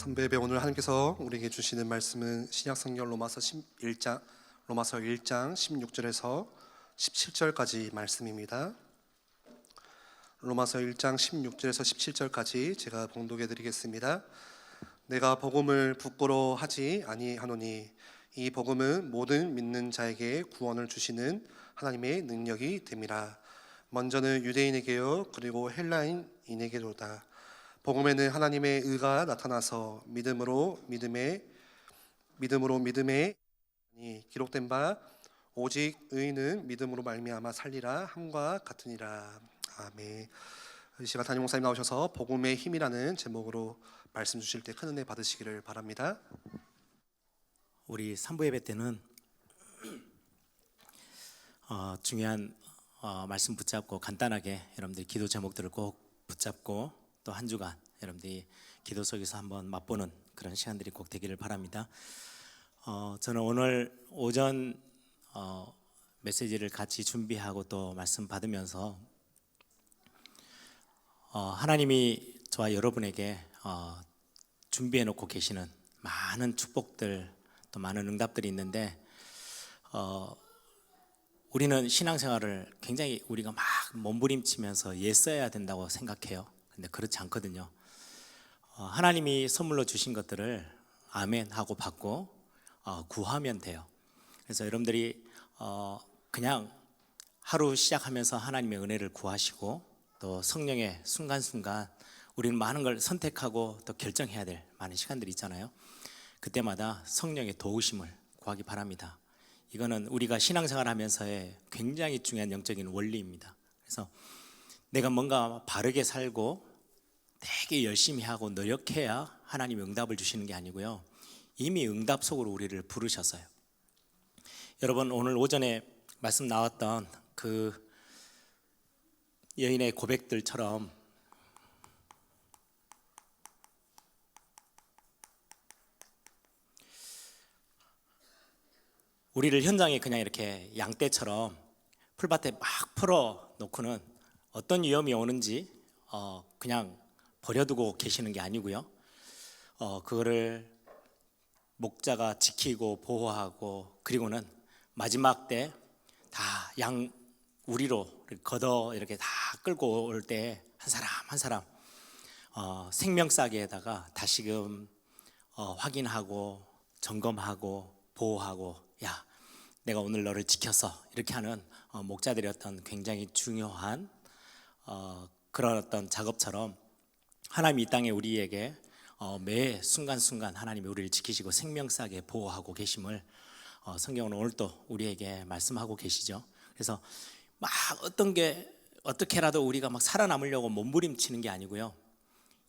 선배배 오늘 하나님께서 우리에게 주시는 말씀은 신약성경 로마서 1장 16절에서 17절까지 말씀입니다. 로마서 1장 16절에서 17절까지 제가 봉독해 드리겠습니다. 내가 복음을 부끄러워하지 아니하노니 이 복음은 모든 믿는 자에게 구원을 주시는 하나님의 능력이 됨이라. 먼저는 유대인에게요 그리고 헬라인에게로다. 복음에는 하나님의 의가 나타나서 믿음으로 믿음에 기록된 바 오직 의인은 믿음으로 말미암아 살리라 함과 같으니라. 아멘. 이 시간 담임 목사님 나오셔서 복음의 힘이라는 제목으로 말씀 주실 때 큰 은혜 받으시기를 바랍니다. 우리 3부 예배 때는 중요한 말씀 붙잡고 간단하게 여러분들이 기도 제목들을 꼭 붙잡고 또 한 주간 여러분들이 기도 속에서 한번 맛보는 그런 시간들이 꼭 되기를 바랍니다. 저는 오늘 오전 메시지를 같이 준비하고 또 말씀 받으면서 하나님이 저와 여러분에게 준비해 놓고 계시는 많은 축복들 또 많은 응답들이 있는데 우리는 신앙생활을 굉장히 우리가 막 몸부림치면서 애써야 된다고 생각해요. 근데 그렇지 않거든요. 하나님이 선물로 주신 것들을 아멘 하고 받고 구하면 돼요. 그래서 여러분들이 그냥 하루 시작하면서 하나님의 은혜를 구하시고 또 성령의 순간순간 우리는 많은 걸 선택하고 또 결정해야 될 많은 시간들이 있잖아요. 그때마다 성령의 도우심을 구하기 바랍니다. 이거는 우리가 신앙생활 하면서의 굉장히 중요한 영적인 원리입니다. 그래서 내가 뭔가 바르게 살고 되게 열심히 하고 노력해야 하나님이 응답을 주시는 게 아니고요, 이미 응답 속으로 우리를 부르셨어요. 여러분, 오늘 오전에 말씀 나왔던 그 여인의 고백들처럼 우리를 현장에 그냥 이렇게 양떼처럼 풀밭에 막 풀어 놓고는 어떤 위험이 오는지 그냥 버려두고 계시는 게 아니고요, 그거를 목자가 지키고 보호하고, 그리고는 마지막 때 다 양 우리로 걷어 이렇게 다 끌고 올 때 한 사람 한 사람 생명싸개에다가 다시금 확인하고 점검하고 보호하고, 야, 내가 오늘 너를 지켰어, 이렇게 하는 목자들의 어떤 굉장히 중요한 그런 어떤 작업처럼 하나님이 이 땅에 우리에게 매 순간순간 하나님이 우리를 지키시고 생명싸게 보호하고 계심을 성경은 오늘 또 우리에게 말씀하고 계시죠. 그래서 막 어떤 게 어떻게라도 우리가 막 살아남으려고 몸부림치는 게 아니고요,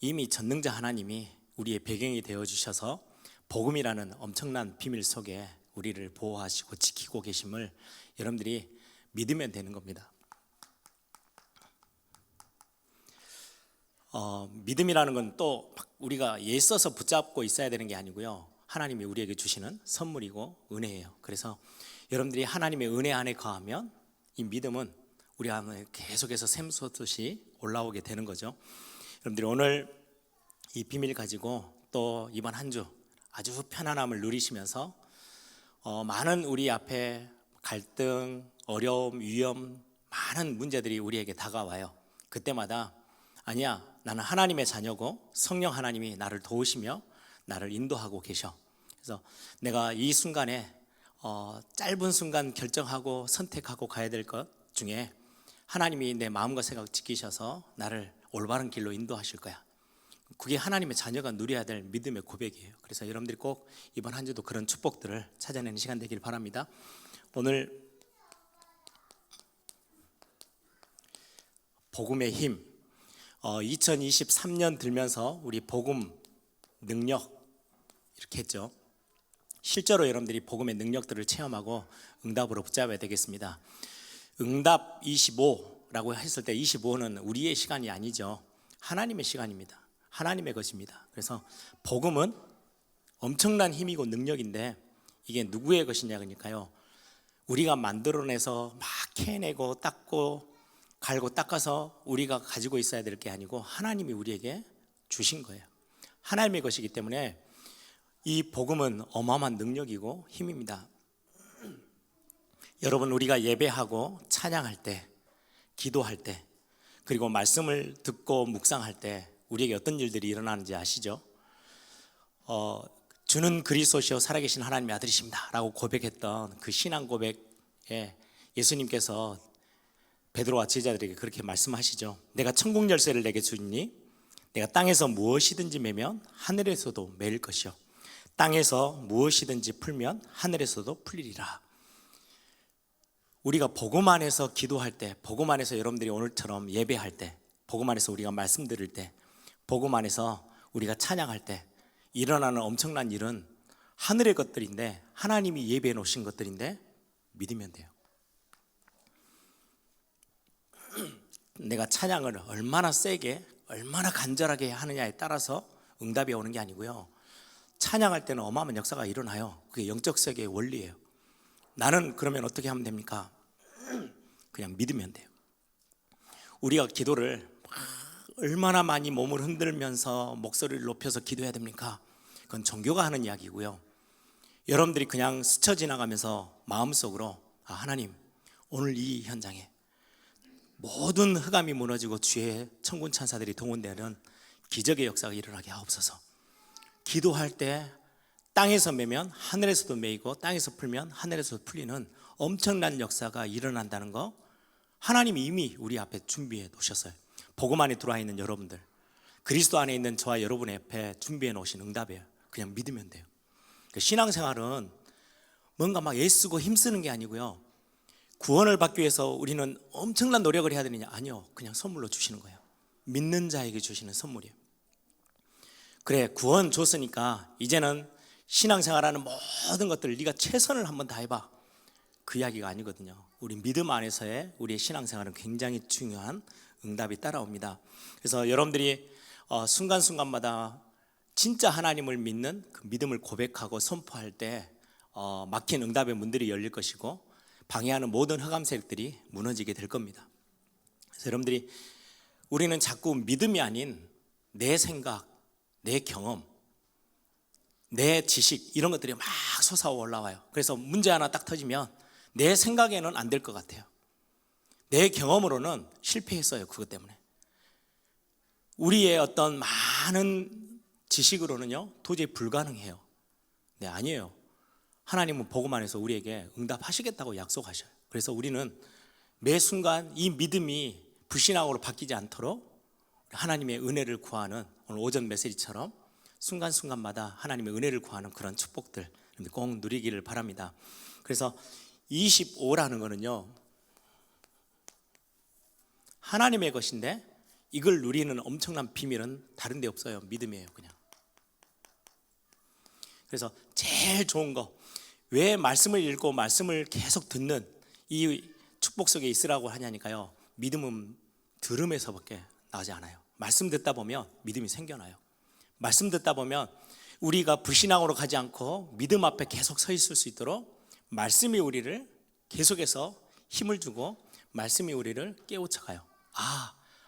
이미 전능자 하나님이 우리의 배경이 되어주셔서 복음이라는 엄청난 비밀 속에 우리를 보호하시고 지키고 계심을 여러분들이 믿으면 되는 겁니다. 믿음이라는 건 또 우리가 애써서 붙잡고 있어야 되는 게 아니고요, 하나님이 우리에게 주시는 선물이고 은혜예요. 그래서 여러분들이 하나님의 은혜 안에 거하면 이 믿음은 우리 안에 계속해서 샘솟듯이 올라오게 되는 거죠. 여러분들이 오늘 이 비밀 가지고 또 이번 한 주 아주 편안함을 누리시면서 많은 우리 앞에 갈등, 어려움, 위험, 많은 문제들이 우리에게 다가와요. 그때마다 아니야, 나는 하나님의 자녀고 성령 하나님이 나를 도우시며 나를 인도하고 계셔. 그래서 내가 이 순간에 짧은 순간 결정하고 선택하고 가야 될 것 중에 하나님이 내 마음과 생각 지키셔서 나를 올바른 길로 인도하실 거야. 그게 하나님의 자녀가 누려야 될 믿음의 고백이에요. 그래서 여러분들이 꼭 이번 한 주도 그런 축복들을 찾아내는 시간 되길 바랍니다. 오늘 복음의 힘, 2023년 들면서 우리 복음 능력 이렇게 했죠. 실제로 여러분들이 복음의 능력들을 체험하고 응답으로 붙잡아야 되겠습니다. 응답 25라고 했을 때 25는 우리의 시간이 아니죠. 하나님의 시간입니다. 하나님의 것입니다. 그래서 복음은 엄청난 힘이고 능력인데 이게 누구의 것이냐 그러니까요, 우리가 만들어내서 막 캐내고 닦고 갈고 닦아서 우리가 가지고 있어야 될 게 아니고 하나님이 우리에게 주신 거예요. 하나님의 것이기 때문에 이 복음은 어마어마한 능력이고 힘입니다. 여러분, 우리가 예배하고 찬양할 때, 기도할 때, 그리고 말씀을 듣고 묵상할 때 우리에게 어떤 일들이 일어나는지 아시죠? 주는 그리스도시요 살아계신 하나님의 아들이십니다 라고 고백했던 그 신앙 고백에 예수님께서 베드로와 제자들에게 그렇게 말씀하시죠. 내가 천국 열쇠를 내게 주니 내가 땅에서 무엇이든지 매면 하늘에서도 매일 것이요 땅에서 무엇이든지 풀면 하늘에서도 풀리리라. 우리가 복음 안에서 기도할 때, 복음 안에서 여러분들이 오늘처럼 예배할 때, 복음 안에서 우리가 말씀 들을 때, 복음 안에서 우리가 찬양할 때 일어나는 엄청난 일은 하늘의 것들인데, 하나님이 예배해 놓으신 것들인데 믿으면 돼요. 내가 찬양을 얼마나 세게, 얼마나 간절하게 하느냐에 따라서 응답이 오는 게 아니고요, 찬양할 때는 어마어마한 역사가 일어나요. 그게 영적 세계의 원리예요. 나는 그러면 어떻게 하면 됩니까? 그냥 믿으면 돼요. 우리가 기도를 얼마나 많이 몸을 흔들면서 목소리를 높여서 기도해야 됩니까? 그건 종교가 하는 이야기고요. 여러분들이 그냥 스쳐 지나가면서 마음속으로 하나님, 오늘 이 현장에 모든 흑암이 무너지고 주의 천군 천사들이 동원되는 기적의 역사가 일어나게 하옵소서. 기도할 때 땅에서 매면 하늘에서도 매이고 땅에서 풀면 하늘에서도 풀리는 엄청난 역사가 일어난다는 거 하나님이 이미 우리 앞에 준비해 놓으셨어요. 복음 안에 들어와 있는 여러분들, 그리스도 안에 있는 저와 여러분의 옆에 준비해 놓으신 응답이에요. 그냥 믿으면 돼요. 신앙생활은 뭔가 막 애쓰고 힘쓰는 게 아니고요, 구원을 받기 위해서 우리는 엄청난 노력을 해야 되느냐? 아니요, 그냥 선물로 주시는 거예요. 믿는 자에게 주시는 선물이에요. 그래, 구원 줬으니까 이제는 신앙생활하는 모든 것들을 네가 최선을 한번 다해봐, 그 이야기가 아니거든요. 우리 믿음 안에서의 우리의 신앙생활은 굉장히 중요한 응답이 따라옵니다. 그래서 여러분들이 순간순간마다 진짜 하나님을 믿는 그 믿음을 고백하고 선포할 때 막힌 응답의 문들이 열릴 것이고 방해하는 모든 흑암 세력들이 무너지게 될 겁니다. 그래서 여러분들이, 우리는 자꾸 믿음이 아닌 내 생각, 내 경험, 내 지식, 이런 것들이 막 솟아 올라와요. 그래서 문제 하나 딱 터지면 내 생각에는 안 될 것 같아요. 내 경험으로는 실패했어요. 그것 때문에 우리의 어떤 많은 지식으로는요 도저히 불가능해요. 네, 아니에요. 하나님은 복음 안에서 우리에게 응답하시겠다고 약속하셔요. 그래서 우리는 매 순간 이 믿음이 불신앙으로 바뀌지 않도록 하나님의 은혜를 구하는, 오늘 오전 메시지처럼 순간순간마다 하나님의 은혜를 구하는 그런 축복들 꼭 누리기를 바랍니다. 그래서 25라는 거는요 하나님의 것인데 이걸 누리는 엄청난 비밀은 다른 데 없어요. 믿음이에요. 그냥. 그래서 제일 좋은 거, 왜 말씀을 읽고 말씀을 계속 듣는 이 축복 속에 있으라고 하냐니까요, 믿음은 들음에서밖에 나오지 않아요. 말씀 듣다 보면 믿음이 생겨나요. 말씀 듣다 보면 우리가 불신앙으로 가지 않고 믿음 앞에 계속 서 있을 수 있도록 말씀이 우리를 계속해서 힘을 주고 말씀이 우리를 깨우쳐가요.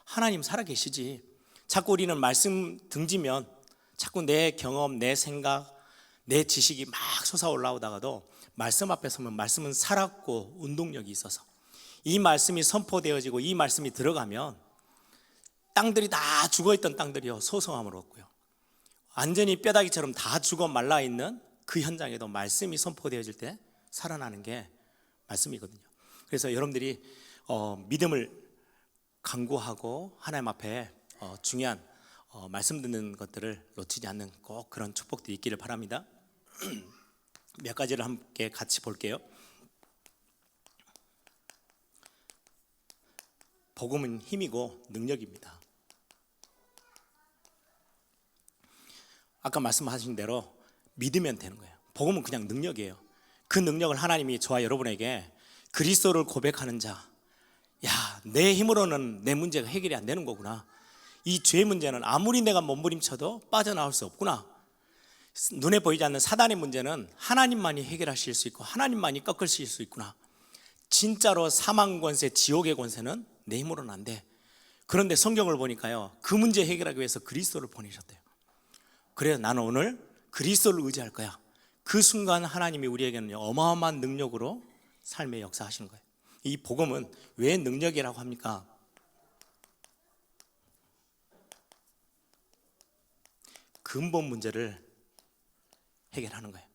하나님 살아계시지. 자꾸 우리는 말씀 등지면 자꾸 내 경험, 내 생각, 내 지식이 막 솟아 올라오다가도 말씀 앞에 서면 말씀은 살았고 운동력이 있어서 이 말씀이 선포되어지고 이 말씀이 들어가면 땅들이 다 죽어있던 땅들이요 소성함을 얻고요, 완전히 뼈다귀처럼 다 죽어 말라있는 그 현장에도 말씀이 선포되어질 때 살아나는 게 말씀이거든요. 그래서 여러분들이 믿음을 강구하고 하나님 앞에 중요한 말씀 듣는 것들을 놓치지 않는 꼭 그런 축복들이 있기를 바랍니다. 몇 가지를 함께 같이 볼게요. 복음은 힘이고 능력입니다. 아까 말씀하신 대로 믿으면 되는 거예요. 복음은 그냥 능력이에요. 그 능력을 하나님이 저와 여러분에게 그리스도를 고백하는 자, 내 힘으로는 내 문제가 해결이 안 되는 거구나, 이 죄 문제는 아무리 내가 몸부림쳐도 빠져나올 수 없구나, 눈에 보이지 않는 사단의 문제는 하나님만이 해결하실 수 있고 하나님만이 꺾으실 수 있구나, 진짜로 사망 권세, 지옥의 권세는 내 힘으로는 안 돼. 그런데 성경을 보니까요 그 문제 해결하기 위해서 그리스도를 보내셨대요. 그래 나는 오늘 그리스도를 의지할 거야. 그 순간 하나님이 우리에게는 어마어마한 능력으로 삶의 역사하시는 거예요. 이 복음은 왜 능력이라고 합니까? 근본 문제를 해결하는 거예요.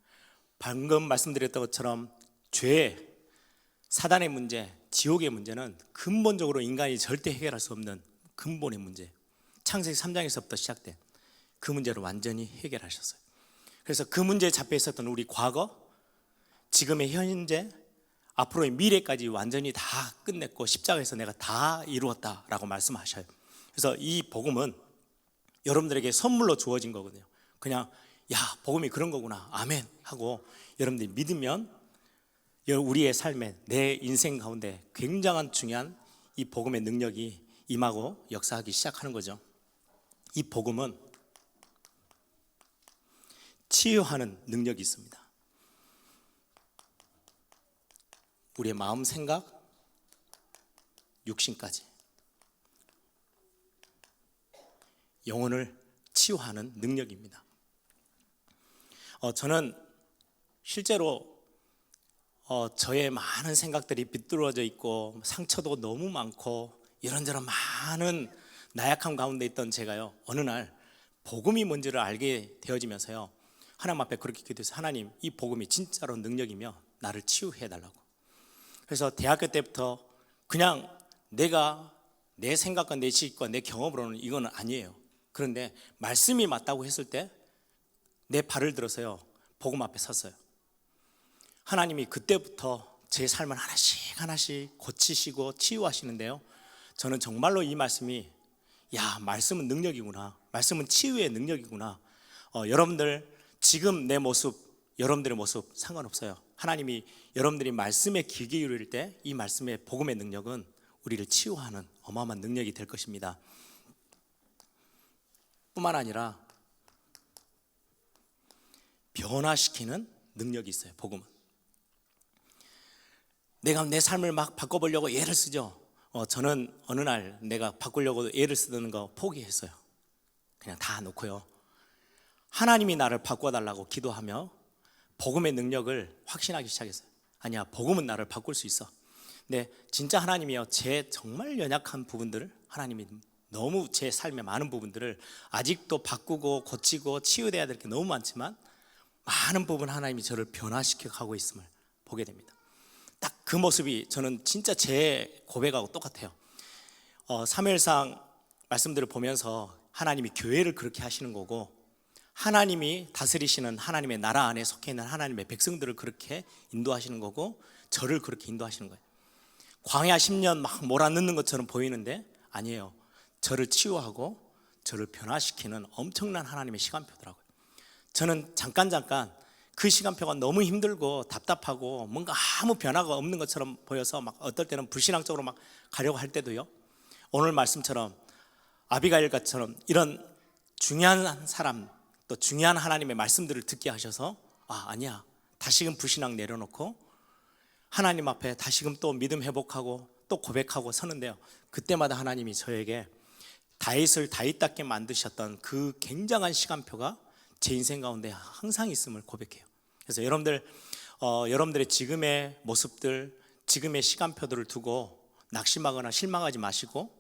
방금 말씀드렸던 것처럼 죄, 사단의 문제, 지옥의 문제는 근본적으로 인간이 절대 해결할 수 없는 근본의 문제. 창세기 3장에서부터 시작된 그 문제를 완전히 해결하셨어요. 그래서 그 문제에 잡혀 있었던 우리 과거, 지금의 현재, 앞으로의 미래까지 완전히 다 끝냈고 십자가에서 내가 다 이루었다라고 말씀하셔요. 그래서 이 복음은 여러분들에게 선물로 주어진 거거든요. 그냥 야 복음이 그런 거구나 아멘 하고 여러분들이 믿으면 우리의 삶에 내 인생 가운데 굉장한 중요한 이 복음의 능력이 임하고 역사하기 시작하는 거죠. 이 복음은 치유하는 능력이 있습니다. 우리의 마음, 생각, 육신까지 영혼을 치유하는 능력입니다. 저는 실제로 저의 많은 생각들이 비뚤어져 있고 상처도 너무 많고 이런저런 많은 나약함 가운데 있던 제가요, 어느 날 복음이 뭔지를 알게 되어지면서요, 하나님 앞에 그렇게 기도해서 하나님, 이 복음이 진짜로 능력이며 나를 치유해 달라고. 그래서 대학교 때부터 그냥 내가 내 생각과 내 지식과 내 경험으로는 이건 아니에요. 그런데 말씀이 맞다고 했을 때 내 발을 들어서요 복음 앞에 섰어요. 하나님이 그때부터 제 삶을 하나씩 하나씩 고치시고 치유하시는데요, 저는 정말로 이 말씀이 야 말씀은 능력이구나, 말씀은 치유의 능력이구나. 여러분들 지금 내 모습, 여러분들의 모습 상관없어요. 하나님이 여러분들이 말씀에 귀 기울일 때 이 말씀의 복음의 능력은 우리를 치유하는 어마어마한 능력이 될 것입니다. 뿐만 아니라 변화시키는 능력이 있어요. 복음은 내가 내 삶을 막 바꿔보려고 애를 쓰죠. 저는 어느 날 내가 바꾸려고 애를 쓰는 거 포기했어요. 그냥 다 놓고요, 하나님이 나를 바꿔달라고 기도하며 복음의 능력을 확신하기 시작했어요. 아니야, 복음은 나를 바꿀 수 있어. 근데 진짜 하나님이요, 제 정말 연약한 부분들을 하나님이 너무 제 삶의 많은 부분들을 아직도 바꾸고 고치고 치유돼야 될 게 너무 많지만 많은 부분 하나님이 저를 변화시켜 가고 있음을 보게 됩니다. 딱 그 모습이 저는 진짜 제 고백하고 똑같아요. 사무엘상 말씀들을 보면서 하나님이 교회를 그렇게 하시는 거고, 하나님이 다스리시는 하나님의 나라 안에 속해 있는 하나님의 백성들을 그렇게 인도하시는 거고, 저를 그렇게 인도하시는 거예요. 광야 10년 막 몰아넣는 것처럼 보이는데 아니에요. 저를 치유하고 저를 변화시키는 엄청난 하나님의 시간표더라고요. 저는 잠깐 그 시간표가 너무 힘들고 답답하고 뭔가 아무 변화가 없는 것처럼 보여서 막 어떨 때는 불신앙적으로 막 가려고 할 때도요, 오늘 말씀처럼 아비가일 같처럼 이런 중요한 사람, 또 중요한 하나님의 말씀들을 듣게 하셔서 아니야, 다시금 불신앙 내려놓고 하나님 앞에 다시금 또 믿음 회복하고 또 고백하고 서는데요, 그때마다 하나님이 저에게 다윗을 다윗답게 만드셨던 그 굉장한 시간표가 제 인생 가운데 항상 있음을 고백해요. 그래서 여러분들의 지금의 모습들, 지금의 시간표들을 두고 낙심하거나 실망하지 마시고,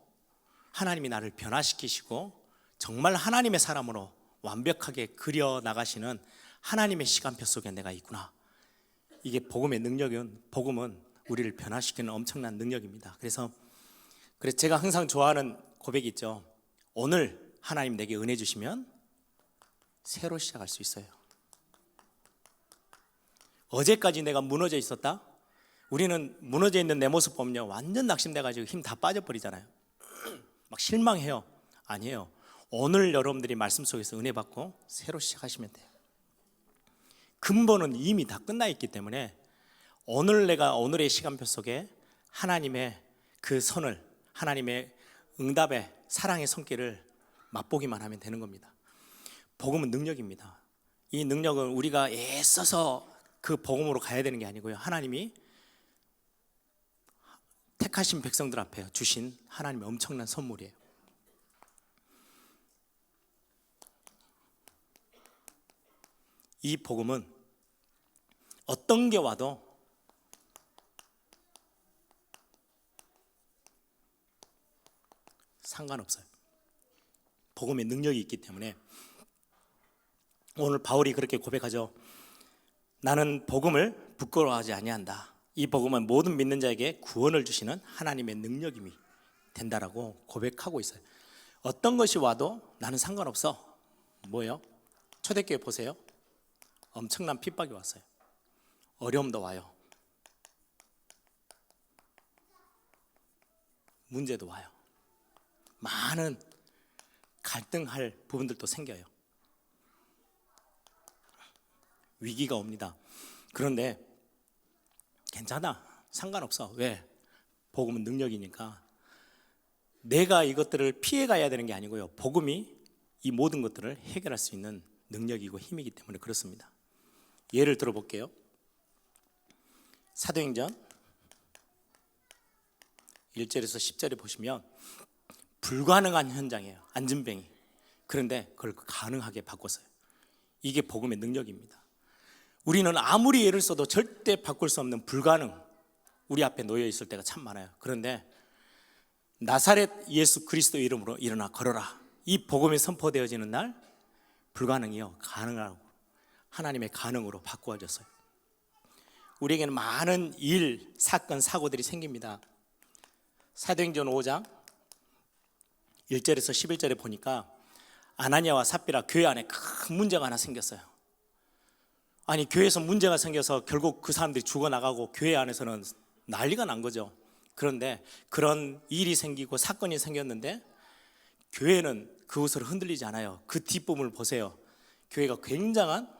하나님이 나를 변화시키시고 정말 하나님의 사람으로 완벽하게 그려 나가시는 하나님의 시간표 속에 내가 있구나. 이게 복음의 능력은, 복음은 우리를 변화시키는 엄청난 능력입니다. 그래서 제가 항상 좋아하는 고백이 있죠. 오늘 하나님 내게 은혜 주시면 새로 시작할 수 있어요. 어제까지 내가 무너져 있었다? 우리는 무너져 있는 내 모습 보면요, 완전 낙심돼가지고 힘 다 빠져버리잖아요. 막 실망해요. 아니에요. 오늘 여러분들이 말씀 속에서 은혜 받고 새로 시작하시면 돼요. 근본은 이미 다 끝나 있기 때문에 내가 오늘의 시간표 속에 하나님의 그 선을, 하나님의 응답의 사랑의 손길을 맛보기만 하면 되는 겁니다. 복음은 능력입니다. 이 능력은 우리가 애써서 그 복음으로 가야 되는 게 아니고요, 하나님이 택하신 백성들 앞에 주신 하나님의 엄청난 선물이에요. 이 복음은 어떤 게 와도 상관없어요. 복음의 능력이 있기 때문에 오늘 바울이 그렇게 고백하죠. 나는 복음을 부끄러워하지 아니한다. 이 복음은 모든 믿는 자에게 구원을 주시는 하나님의 능력임이 된다라고 고백하고 있어요. 어떤 것이 와도 나는 상관없어. 뭐예요? 초대교회 보세요. 엄청난 핍박이 왔어요. 어려움도 와요. 문제도 와요. 많은 갈등할 부분들도 생겨요. 위기가 옵니다. 그런데 괜찮아. 상관없어. 왜? 복음은 능력이니까. 내가 이것들을 피해가야 되는 게 아니고요. 복음이 이 모든 것들을 해결할 수 있는 능력이고 힘이기 때문에 그렇습니다. 예를 들어볼게요. 사도행전 1절에서 10절에 보시면 불가능한 현장이에요. 안진뱅이. 그런데 그걸 가능하게 바꿨어요. 이게 복음의 능력입니다. 우리는 아무리 예를 써도 절대 바꿀 수 없는 불가능, 우리 앞에 놓여 있을 때가 참 많아요. 그런데 나사렛 예수 그리스도 이름으로 일어나 걸어라. 이 복음이 선포되어지는 날 불가능이요 가능하고 하나님의 가능으로 바꾸어졌어요. 우리에게는 많은 일, 사건, 사고들이 생깁니다. 사도행전 5장 1절에서 11절에 보니까 아나니아와 삽비라 교회 안에 큰 문제가 하나 생겼어요. 아니 교회에서 문제가 생겨서 결국 그 사람들이 죽어나가고 교회 안에서는 난리가 난 거죠. 그런데 그런 일이 생기고 사건이 생겼는데 교회는 그것으로 흔들리지 않아요. 그 뒷부분을 보세요. 교회가 굉장한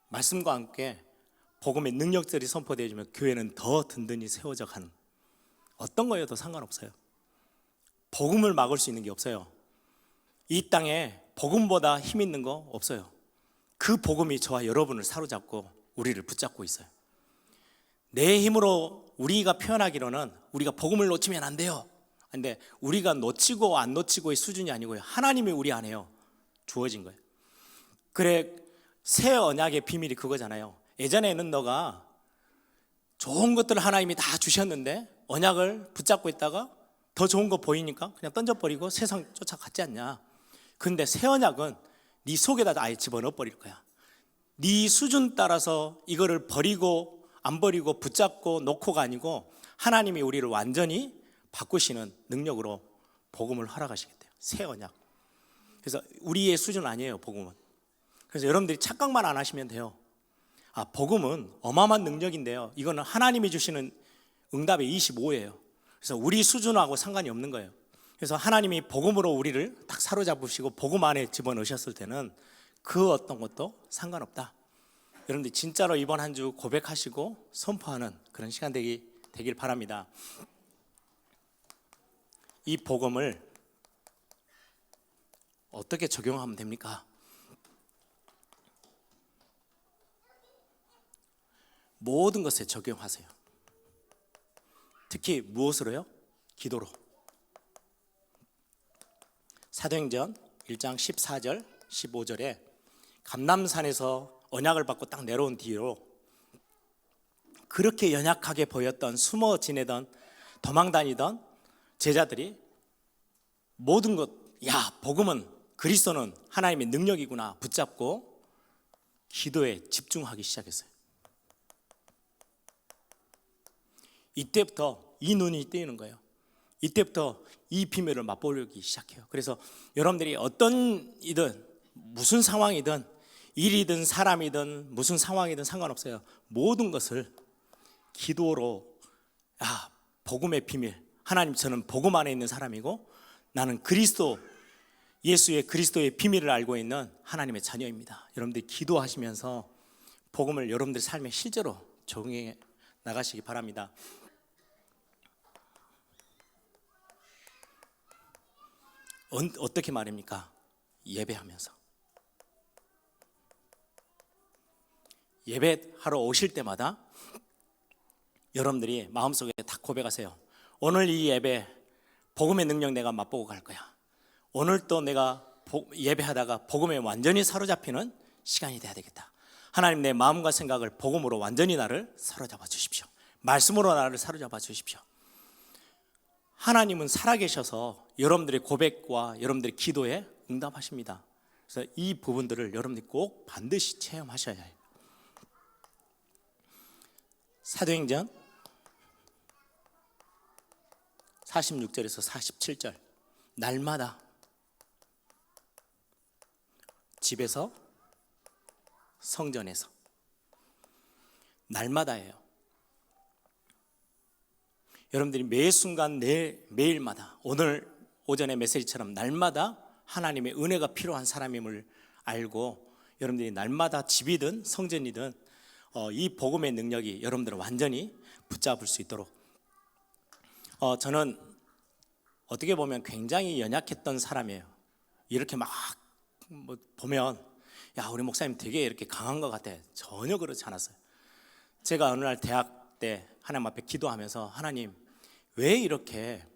말씀과 함께 복음의 능력들이 선포되어지면 교회는 더 든든히 세워져 가는, 어떤 거여도 상관없어요. 복음을 막을 수 있는 게 없어요. 이 땅에 복음보다 힘 있는 거 없어요. 그 복음이 저와 여러분을 사로잡고 우리를 붙잡고 있어요. 내 힘으로 우리가 표현하기로는 우리가 복음을 놓치면 안 돼요. 근데 우리가 놓치고 안 놓치고의 수준이 아니고요. 하나님이 우리 안에요. 주어진 거예요. 그래, 새 언약의 비밀이 그거잖아요. 예전에는 너가 좋은 것들을 하나님이 다 주셨는데 언약을 붙잡고 있다가 더 좋은 거 보이니까 그냥 던져버리고 세상 쫓아갔지 않냐. 근데 새 언약은 네 속에다 아예 집어넣어 버릴 거야. 네 수준 따라서 이거를 버리고 안 버리고 붙잡고 놓고가 아니고 하나님이 우리를 완전히 바꾸시는 능력으로 복음을 허락하시겠대요. 새 언약. 그래서 우리의 수준 아니에요, 복음은. 그래서 여러분들이 착각만 안 하시면 돼요. 아, 복음은 어마어마한 능력인데요. 이거는 하나님이 주시는 응답의 25예요. 그래서 우리 수준하고 상관이 없는 거예요. 그래서 하나님이 복음으로 우리를 딱 사로잡으시고 복음 안에 집어넣으셨을 때는 그 어떤 것도 상관없다. 여러분들 진짜로 이번 한 주 고백하시고 선포하는 그런 시간 되길 바랍니다. 이 복음을 어떻게 적용하면 됩니까? 모든 것에 적용하세요. 특히 무엇으로요? 기도로. 사도행전 1장 14절 15절에 감람산에서 언약을 받고 딱 내려온 뒤로 그렇게 연약하게 보였던, 숨어 지내던, 도망 다니던 제자들이 모든 것, 야, 복음은, 그리스도는 하나님의 능력이구나 붙잡고 기도에 집중하기 시작했어요. 이때부터 이 눈이 뜨이는 거예요. 이때부터 이 비밀을 맛보기 시작해요. 그래서 여러분들이 어떤 이든 무슨 상황이든 일이든 사람이든 무슨 상황이든 상관없어요. 모든 것을 기도로, 야, 복음의 비밀, 하나님, 저는 복음 안에 있는 사람이고 나는 그리스도, 예수의 그리스도의 비밀을 알고 있는 하나님의 자녀입니다. 여러분들이 기도하시면서 복음을 여러분들 삶에 실제로 적용해 나가시기 바랍니다. 어떻게 말입니까? 예배하면서. 예배하러 오실 때마다 여러분들이 마음속에 다 고백하세요. 오늘 이 예배 복음의 능력 내가 맛보고 갈 거야. 오늘 또 내가 예배하다가 복음에 완전히 사로잡히는 시간이 돼야 되겠다. 하나님, 내 마음과 생각을 복음으로 완전히 나를 사로잡아 주십시오. 말씀으로 나를 사로잡아 주십시오. 하나님은 살아계셔서 여러분들의 고백과 여러분들의 기도에 응답하십니다. 그래서 이 부분들을 여러분들이 꼭 반드시 체험하셔야 해요. 사도행전 46절에서 47절, 날마다 집에서, 성전에서, 날마다예요. 여러분들이 매 순간 매일마다, 오늘 오전에 메시지처럼 날마다 하나님의 은혜가 필요한 사람임을 알고, 여러분들이 날마다 집이든 성전이든 이 복음의 능력이 여러분들을 완전히 붙잡을 수 있도록, 저는 어떻게 보면 굉장히 연약했던 사람이에요. 이렇게 막 보면 야, 우리 목사님 되게 이렇게 강한 것 같아. 전혀 그렇지 않았어요. 제가 어느 날 대학 때 하나님 앞에 기도하면서, 하나님, 왜 이렇게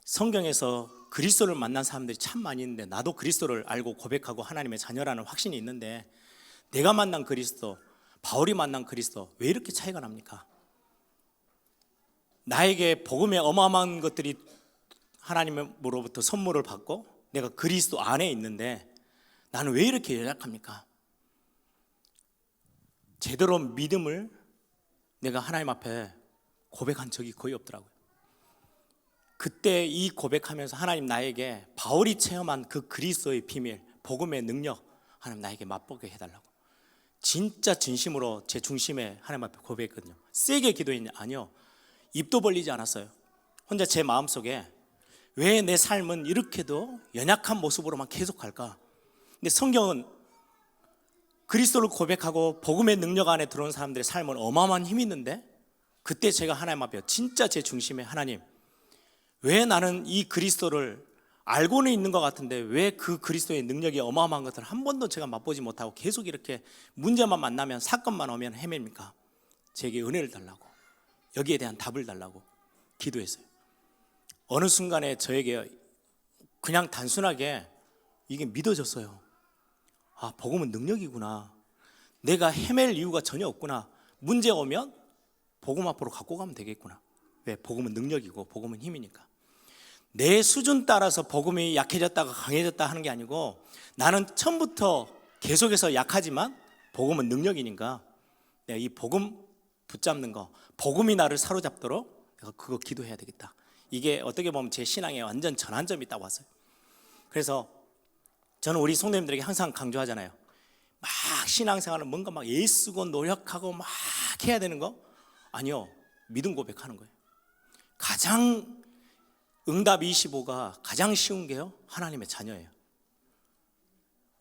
성경에서 그리스도를 만난 사람들이 참 많이 있는데, 나도 그리스도를 알고 고백하고 하나님의 자녀라는 확신이 있는데, 내가 만난 그리스도, 바울이 만난 그리스도 왜 이렇게 차이가 납니까? 나에게 복음의 어마어마한 것들이 하나님으로부터 선물을 받고 내가 그리스도 안에 있는데 나는 왜 이렇게 연약합니까? 제대로 믿음을 내가 하나님 앞에 고백한 적이 거의 없더라고요. 그때 이 고백하면서 하나님, 나에게 바울이 체험한 그 그리스도의 비밀, 복음의 능력, 하나님 나에게 맛보게 해달라고 진짜 진심으로 제 중심에 하나님 앞에 고백했거든요. 세게 기도했냐? 아니요. 입도 벌리지 않았어요. 혼자 제 마음속에 왜 내 삶은 이렇게도 연약한 모습으로만 계속할까? 근데 성경은 그리스도를 고백하고 복음의 능력 안에 들어온 사람들의 삶은 어마어마한 힘이 있는데, 그때 제가 하나님 앞에 진짜 제 중심에, 하나님, 왜 나는 이 그리스도를 알고는 있는 것 같은데 왜 그 그리스도의 능력이 어마어마한 것을 한 번도 제가 맛보지 못하고 계속 이렇게 문제만 만나면, 사건만 오면 헤맵니까? 제게 은혜를 달라고, 여기에 대한 답을 달라고 기도했어요. 어느 순간에 저에게 그냥 단순하게 이게 믿어졌어요. 아, 복음은 능력이구나. 내가 헤맬 이유가 전혀 없구나. 문제 오면 복음 앞으로 갖고 가면 되겠구나. 왜? 복음은 능력이고 복음은 힘이니까. 내 수준 따라서 복음이 약해졌다가 강해졌다 하는 게 아니고, 나는 처음부터 계속해서 약하지만 복음은 능력이니까 내가 이 복음 붙잡는 거, 복음이 나를 사로잡도록 내가 그거 기도해야 되겠다. 이게 어떻게 보면 제 신앙에 완전 전환점이 딱 왔어요. 그래서 저는 우리 성도님들에게 항상 강조하잖아요. 막 신앙생활은 뭔가 막 애쓰고 노력하고 막 해야 되는 거? 아니요. 믿음 고백하는 거예요. 가장 응답 25가 가장 쉬운 게요, 하나님의 자녀예요.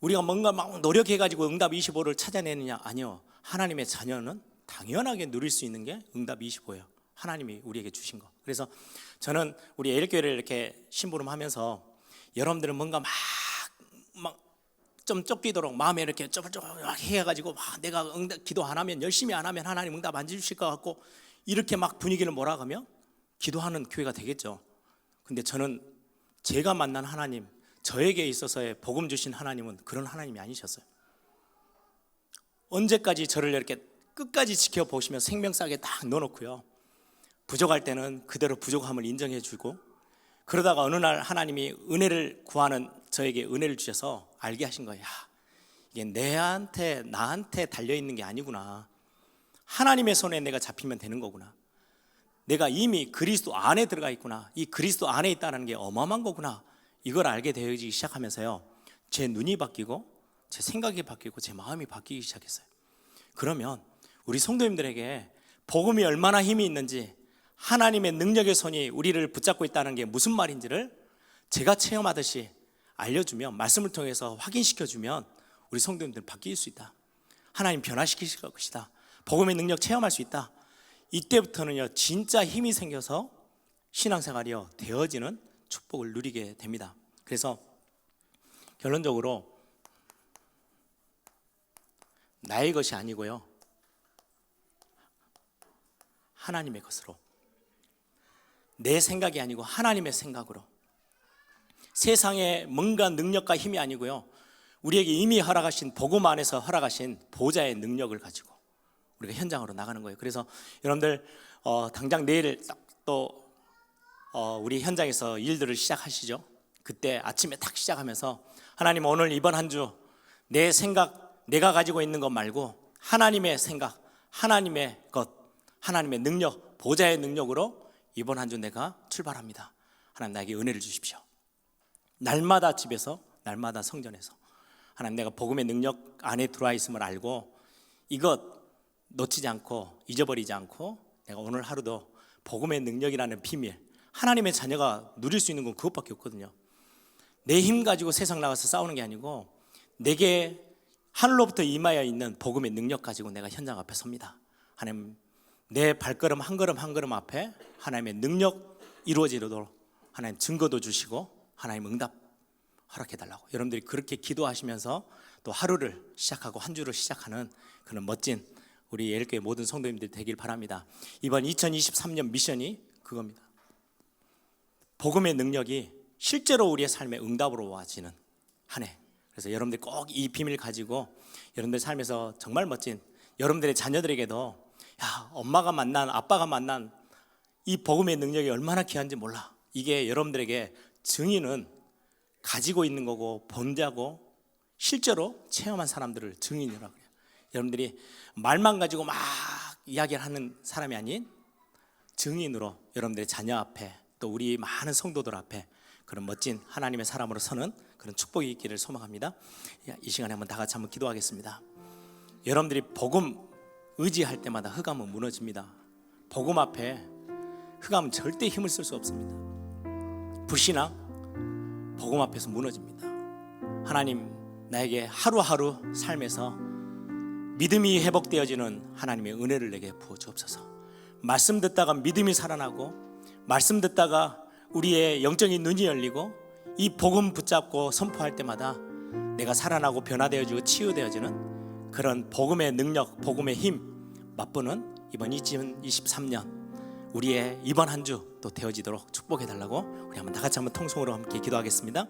우리가 뭔가 막 노력해가지고 응답 25를 찾아내느냐? 아니요. 하나님의 자녀는 당연하게 누릴 수 있는 게 응답 25예요. 하나님이 우리에게 주신 거. 그래서 저는 우리 에일교회를 이렇게 심부름하면서, 여러분들은 뭔가 막 좀 쫓기도록 마음에 이렇게 쪼글쪼글 해가지고 내가 응답 기도 안 하면, 열심히 안 하면 하나님 응답 안 주실 것 같고, 이렇게 막 분위기를 몰아가며 기도하는 교회가 되겠죠. 근데 저는 제가 만난 하나님, 저에게 있어서의 복음 주신 하나님은 그런 하나님이 아니셨어요. 언제까지 저를 이렇게 끝까지 지켜보시며 생명싸게 딱 넣어놓고요, 부족할 때는 그대로 부족함을 인정해 주고, 그러다가 어느 날 하나님이 은혜를 구하는 저에게 은혜를 주셔서 알게 하신 거예요. 이게 나한테 달려있는 게 아니구나. 하나님의 손에 내가 잡히면 되는 거구나. 내가 이미 그리스도 안에 들어가 있구나. 이 그리스도 안에 있다는 게 어마어마한 거구나. 이걸 알게 되기 시작하면서요, 제 눈이 바뀌고 제 생각이 바뀌고 제 마음이 바뀌기 시작했어요. 그러면 우리 성도님들에게 복음이 얼마나 힘이 있는지, 하나님의 능력의 손이 우리를 붙잡고 있다는 게 무슨 말인지를 제가 체험하듯이 알려주면, 말씀을 통해서 확인시켜주면 우리 성도님들은 바뀔 수 있다. 하나님 변화시키실 것이다. 복음의 능력 체험할 수 있다. 이때부터는요, 진짜 힘이 생겨서 신앙생활이요 되어지는 축복을 누리게 됩니다. 그래서 결론적으로 나의 것이 아니고요, 하나님의 것으로, 내 생각이 아니고 하나님의 생각으로, 세상의 뭔가 능력과 힘이 아니고요, 우리에게 이미 허락하신 복음 안에서 허락하신 보좌의 능력을 가지고 우리가 현장으로 나가는 거예요. 그래서 여러분들 당장 내일 또 우리 현장에서 일들을 시작하시죠. 그때 아침에 탁 시작하면서 하나님, 오늘 이번 한 주 내 생각, 내가 가지고 있는 것 말고 하나님의 생각, 하나님의 것, 하나님의 능력, 보좌의 능력으로 이번 한 주 내가 출발합니다. 하나님, 나에게 은혜를 주십시오. 날마다 집에서, 날마다 성전에서 하나님, 내가 복음의 능력 안에 들어와 있음을 알고 이것 놓치지 않고 잊어버리지 않고 내가 오늘 하루도 복음의 능력이라는 비밀, 하나님의 자녀가 누릴 수 있는 건 그것밖에 없거든요. 내 힘 가지고 세상 나가서 싸우는 게 아니고 내게 하늘로부터 임하여 있는 복음의 능력 가지고 내가 현장 앞에 섭니다. 하나님, 내 발걸음 한 걸음 한 걸음 앞에 하나님의 능력 이루어지도록 하나님 증거도 주시고 하나님 응답 허락해달라고, 여러분들이 그렇게 기도하시면서 또 하루를 시작하고 한 주를 시작하는 그런 멋진 우리 예일교회 모든 성도님들 되길 바랍니다. 이번 2023년 미션이 그겁니다. 복음의 능력이 실제로 우리의 삶의 응답으로 와지는 한 해. 그래서 여러분들 꼭 이 비밀 가지고 여러분들 삶에서 정말 멋진 여러분들의 자녀들에게도, 야, 엄마가 만난, 아빠가 만난 이 복음의 능력이 얼마나 귀한지 몰라. 이게 여러분들에게 증인은 가지고 있는 거고 본자고 실제로 체험한 사람들을 증인이라고 해요. 여러분들이 말만 가지고 막 이야기를 하는 사람이 아닌 증인으로 여러분들의 자녀 앞에 또 우리 많은 성도들 앞에 그런 멋진 하나님의 사람으로 서는 그런 축복이 있기를 소망합니다. 이 시간에 한번 다 같이 한번 기도하겠습니다. 여러분들이 복음 의지할 때마다 흑암은 무너집니다. 복음 앞에 흑암은 절대 힘을 쓸 수 없습니다. 불신앙 복음 앞에서 무너집니다. 하나님, 나에게 하루하루 삶에서 믿음이 회복되어지는 하나님의 은혜를 내게 부어 주옵소서. 말씀 듣다가 믿음이 살아나고, 말씀 듣다가 우리의 영적인 눈이 열리고, 이 복음 붙잡고 선포할 때마다 내가 살아나고 변화되어지고 치유되어지는 그런 복음의 능력, 복음의 힘 맛보는 이번 2023년 우리의 이번 한 주 또 되어지도록 축복해 달라고 우리 한번 다 같이 한번 통성으로 함께 기도하겠습니다.